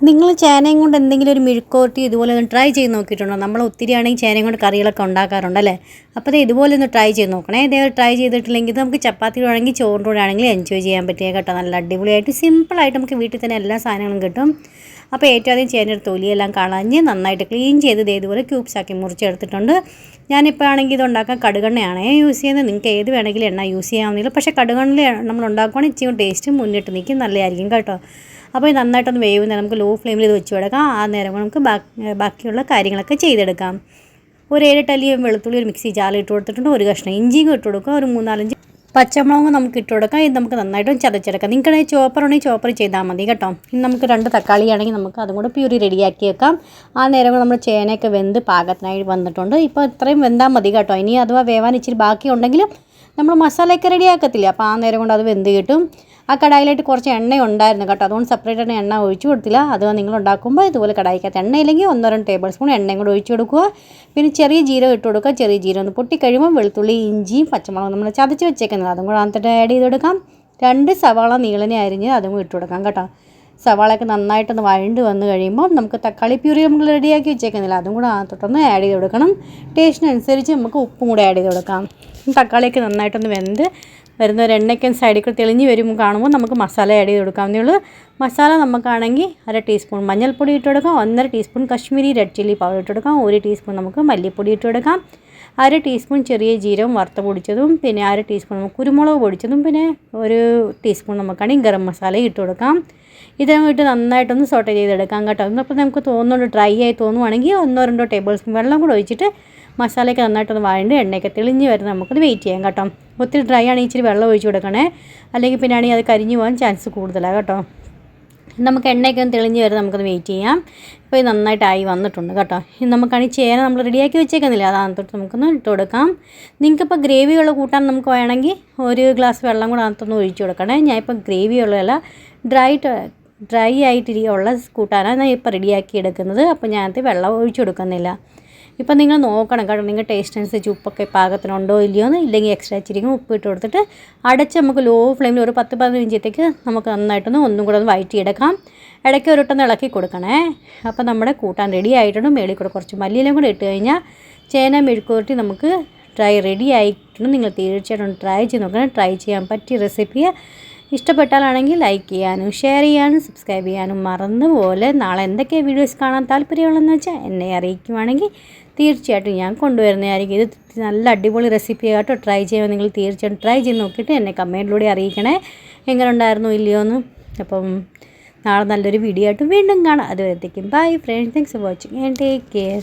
നിങ്ങൾ ചേനയും കൊണ്ട് എന്തെങ്കിലും ഒരു മെഴുക്കുവരട്ടി ഇതുപോലെ ഒന്ന് ട്രൈ ചെയ്ത് നോക്കിയിട്ടുണ്ടോ? നമ്മൾ ഒത്തിരിയാണെങ്കിൽ ചേനയും കൊണ്ട് കറികളൊക്കെ ഉണ്ടാക്കാറുണ്ടല്ലേ. അപ്പോൾ ഇത് ഇതുപോലെ ഒന്ന് ട്രൈ ചെയ്ത് നോക്കണേ. ഇതേ ട്രൈ ചെയ്തിട്ടില്ലെങ്കിൽ നമുക്ക് ചപ്പാത്തിയുടെ ആണെങ്കിൽ ചോറിൻ്റെ കൂടെ ആണെങ്കിൽ എൻജോയ് ചെയ്യാൻ പറ്റിയ കേട്ടോ. നല്ല അടിപൊളിയായിട്ട് സിമ്പിളായിട്ട് നമുക്ക് വീട്ടിൽ തന്നെ എല്ലാ സാധനങ്ങളും കിട്ടും. അപ്പോൾ ഏറ്റവും ആദ്യം ചേനയുടെ തൊലിയെല്ലാം കളഞ്ഞ് നന്നായിട്ട് ക്ലീൻ ചെയ്ത് ഇതുപോലെ ക്യൂബ്സാക്കി മുറിച്ചെടുത്തിട്ടുണ്ട്. ഞാനിപ്പോൾ ആണെങ്കിൽ ഇത് ഉണ്ടാക്കാൻ കടുകെണ്ണയാണ് യൂസ് ചെയ്യുന്നത്. നിങ്ങൾക്ക് ഏത് വേണമെങ്കിലും എണ്ണ യൂസ് ചെയ്യാവുന്നില്ല. പക്ഷേ കടുകെണ്ണ നമ്മൾ ഉണ്ടാക്കുവാണെങ്കിൽ ഇച്ചിരി ടേസ്റ്റ് മുന്നിട്ട് നിൽക്കും, നല്ലതായിരിക്കും കേട്ടോ. അപ്പോൾ ഇത് നന്നായിട്ടൊന്ന് വേവുന്ന നമുക്ക് ലോ ഫ്ലെയിമിൽ ഇത് വെച്ച് കൊടുക്കാം. ആ നേരം നമുക്ക് ബാക്കിയുള്ള കാര്യങ്ങളൊക്കെ ചെയ്തെടുക്കാം. ഒരു 7-8 അല്ലി വെളുത്തുള്ളി ഒരു മിക്സി ജാറിൽ ഇട്ട് കൊടുത്തിട്ടുണ്ട്. ഒരു കഷ്ണം ഇഞ്ചിയും ഇട്ട് കൊടുക്കുക. ഒരു 3-4 പച്ചമുളകും നമുക്ക് ഇട്ട് കൊടുക്കാം. ഇത് നമുക്ക് നന്നായിട്ടും ചതച്ചെടുക്കാം. നിങ്ങളുടെ ചോപ്പർ ഉണ്ടെങ്കിൽ ചോപ്പർ ചെയ്താൽ മതി കേട്ടോ. ഇനി നമുക്ക് 2 തക്കാളി ആണെങ്കിൽ നമുക്ക് അതും കൂടെ പ്യൂരി റെഡിയാക്കി വെക്കാം. ആ നേരം നമ്മൾ ചേനയൊക്കെ വെന്ത് പാകത്തിനായി വന്നിട്ടുണ്ട്. ഇപ്പോൾ ഇത്രയും വെന്താൽ മതി കേട്ടോ. ഇനി അഥവാ വേവാൻ ഇച്ചിരി ബാക്കി ഉണ്ടെങ്കിലും നമ്മൾ മസാലയൊക്കെ റെഡിയാക്കത്തില്ല. അപ്പോൾ ആ നേരം കൊണ്ട് അത് വെന്ത് കിട്ടും. ആ കടായിലായിട്ട് കുറച്ച് എണ്ണ ഉണ്ടായിരുന്നു കേട്ടോ. അതുകൊണ്ട് സെപ്പറേറ്റ് എണ്ണ ഒഴിച്ചു കൊടുത്തില്ല. അത് നിങ്ങൾ ഉണ്ടാക്കുമ്പോൾ ഇതുപോലെ കടായിക്കകത്ത് എണ്ണയില്ലെങ്കിൽ 1-2 ടേബിൾ സ്പൂൺ എണ്ണയും കൂടെ ഒഴിച്ചു കൊടുക്കുക. പിന്നെ ചെറിയ ജീരകം ഇട്ട് കൊടുക്കുക. ചെറിയ ജീരകം ഒന്ന് പൊട്ടിക്കഴിയുമ്പോൾ വെളുത്തുള്ളി ഇഞ്ചിയും പച്ചമുളകും നമ്മൾ ചതച്ച് വെച്ചേക്കുന്നത് അതും കൂടെ അതിൻ്റെ ആഡ് ചെയ്ത് കൊടുക്കാം. 2 സവാള നീളനെ അരിഞ്ഞ് അതും ഇട്ട് കൊടുക്കാം കേട്ടോ. സവാളയൊക്കെ നന്നായിട്ടൊന്ന് വഴണ്ട് വന്ന് കഴിയുമ്പോൾ നമുക്ക് തക്കാളി പ്യൂരി നമ്മൾ റെഡിയാക്കി വെച്ചേക്കുന്നില്ല അതും കൂടെ തൊട്ടൊന്ന് ആഡ് ചെയ്ത് കൊടുക്കണം. ടേസ്റ്റിനനുസരിച്ച് നമുക്ക് ഉപ്പും കൂടെ ആഡ് ചെയ്ത് കൊടുക്കാം. തക്കാളിയൊക്കെ നന്നായിട്ടൊന്ന് വെന്ത് വരുന്ന ഒരു എണ്ണയ്ക്കും സൈഡിൽ കൂടെ തെളിഞ്ഞ് വരുമ്പോൾ കാണുമ്പോൾ നമുക്ക് മസാല ആഡ് ചെയ്ത് കൊടുക്കാവുന്നേ ഉള്ളൂ. മസാല നമുക്കാണെങ്കിൽ 1/2 ടീസ്പൂൺ മഞ്ഞൾപ്പൊടി ഇട്ട് കൊടുക്കാം. 1.5 teaspoon Kashmiri red chilli powder ഇട്ട് കൊടുക്കാം. 1 ടീസ്പൂൺ നമുക്ക് മല്ലിപ്പൊടി ഇട്ട് കൊടുക്കാം. 1/2 ടീസ്പൂൺ ചെറിയ ജീരകം വറുത്ത് പൊടിച്ചതും പിന്നെ 1/2 ടീസ്പൂൺ നമുക്ക് കുരുമുളക് പൊടിച്ചതും പിന്നെ 1 ടീസ്പൂൺ നമുക്കാണെങ്കിൽ ഗരം മസാല ഇട്ട് കൊടുക്കാം. ഇതങ്ങോട്ട് നന്നായിട്ടൊന്ന് സോട്ട് ചെയ്തെടുക്കാം കേട്ടോ. അപ്പോൾ നമുക്ക് തോന്നുന്നുണ്ട് ഡ്രൈ ആയി തോന്നുവാണെങ്കിൽ 1-2 ടേബിൾ സ്പൂൺ വെള്ളം കൂടെ ഒഴിച്ചിട്ട് മസാലയൊക്കെ നന്നായിട്ടൊന്ന് വഴണ്ട് എണ്ണയൊക്കെ തെളിഞ്ഞ് വരുന്ന നമുക്കത് വെയിറ്റ് ചെയ്യാം കേട്ടോ. ഒത്തിരി ഡ്രൈ ആണെങ്കിൽ ഇച്ചിരി വെള്ളം ഒഴിച്ച് കൊടുക്കണേ, അല്ലെങ്കിൽ പിന്നെ ആണെങ്കിൽ അത് കരിഞ്ഞു പോകാൻ ചാൻസ് കൂടുതലാണ് കേട്ടോ. നമുക്ക് എണ്ണയൊക്കെ ഒന്ന് തെളിഞ്ഞ് വരുന്ന നമുക്കത് വെയിറ്റ് ചെയ്യാം. ഇപ്പോൾ ഇത് നന്നായിട്ടായി വന്നിട്ടുണ്ട് കേട്ടോ. ഇനി നമുക്കാണെങ്കിൽ ചേന നമ്മൾ റെഡിയാക്കി വെച്ചേക്കുന്നില്ല, അതാണ് തൊട്ട് നമുക്കൊന്ന് ഇട്ട് കൊടുക്കാം. നിങ്ങൾക്കിപ്പോൾ ഗ്രേവിയുള്ള കൂട്ടാൻ നമുക്ക് വേണമെങ്കിൽ 1 ഗ്ലാസ് വെള്ളം കൂടെ അകത്തൊന്ന് ഒഴിച്ച് കൊടുക്കണേ. ഞാനിപ്പോൾ ഗ്രേവിയുള്ളതല്ല ഡ്രൈ ആയിട്ടുള്ള കൂട്ടാനാണ് ഞാൻ ഇപ്പോൾ റെഡിയാക്കി എടുക്കുന്നത്. അപ്പോൾ ഞാനത് വെള്ളം ഒഴിച്ച് കൊടുക്കുന്നില്ല. ഇപ്പം നിങ്ങൾ നോക്കണം കേട്ടോ, നിങ്ങൾ ടേസ്റ്റ് അനുസരിച്ച് ഉപ്പൊക്കെ പാകത്തിനുണ്ടോ ഇല്ലയോ എന്ന്. ഇല്ലെങ്കിൽ എക്സ്ട്രാ ഇച്ചിരിക്കും ഉപ്പ് ഇട്ട് കൊടുത്തിട്ട് അടച്ച് നമുക്ക് ലോ ഫ്ലെയിമിൽ ഒരു 10-15 മിനിറ്റത്തേക്ക് നമുക്ക് നന്നായിട്ടൊന്ന് ഒന്നും കൂടെ ഒന്ന് വഴറ്റിയെടുക്കാം. ഇടയ്ക്ക് ഒരിട്ടൊന്ന് ഇളക്കി കൊടുക്കണേ. അപ്പോൾ നമ്മുടെ കൂട്ടാൻ റെഡി ആയിട്ടുണ്ട്. മേളിൽ കൂടെ കുറച്ച് മല്ലിയിലും കൂടെ ഇട്ട് കഴിഞ്ഞാൽ ചേന മെഴുക്കുവരട്ടി നമുക്ക് റെഡി ആയിട്ടുണ്ട്. നിങ്ങൾ തീർച്ചയായിട്ടും ട്രൈ ചെയ്ത് നോക്കണം. ട്രൈ ചെയ്യാൻ പറ്റിയ റെസിപ്പിയെ ഇഷ്ടപ്പെട്ടാലാണെങ്കിൽ ലൈക്ക് ചെയ്യാനും ഷെയർ ചെയ്യാനും സബ്സ്ക്രൈബ് ചെയ്യാനും മറന്നുപോലെ. നാളെ എന്തൊക്കെ വീഡിയോസ് കാണാൻ താല്പര്യമുള്ളതെന്ന് വെച്ചാൽ എന്നെ അറിയിക്കുവാണെങ്കിൽ തീർച്ചയായിട്ടും ഞാൻ കൊണ്ടുവരുന്നതായിരിക്കും. ഇത് നല്ല അടിപൊളി റെസിപ്പി കേട്ടോ. ട്രൈ ചെയ്യുമ്പോൾ നിങ്ങൾ തീർച്ചയായിട്ടും ട്രൈ ചെയ്ത് നോക്കിയിട്ട് എന്നെ കമൻറ്റിലൂടെ അറിയിക്കണേ എങ്ങനെ ഉണ്ടായിരുന്നു ഇല്ലയോ എന്ന്. അപ്പം നാളെ നല്ലൊരു വീഡിയോ ആയിട്ട് വീണ്ടും കാണാം. അതുവരത്തേക്കും bye friends, thanks for watching and take care.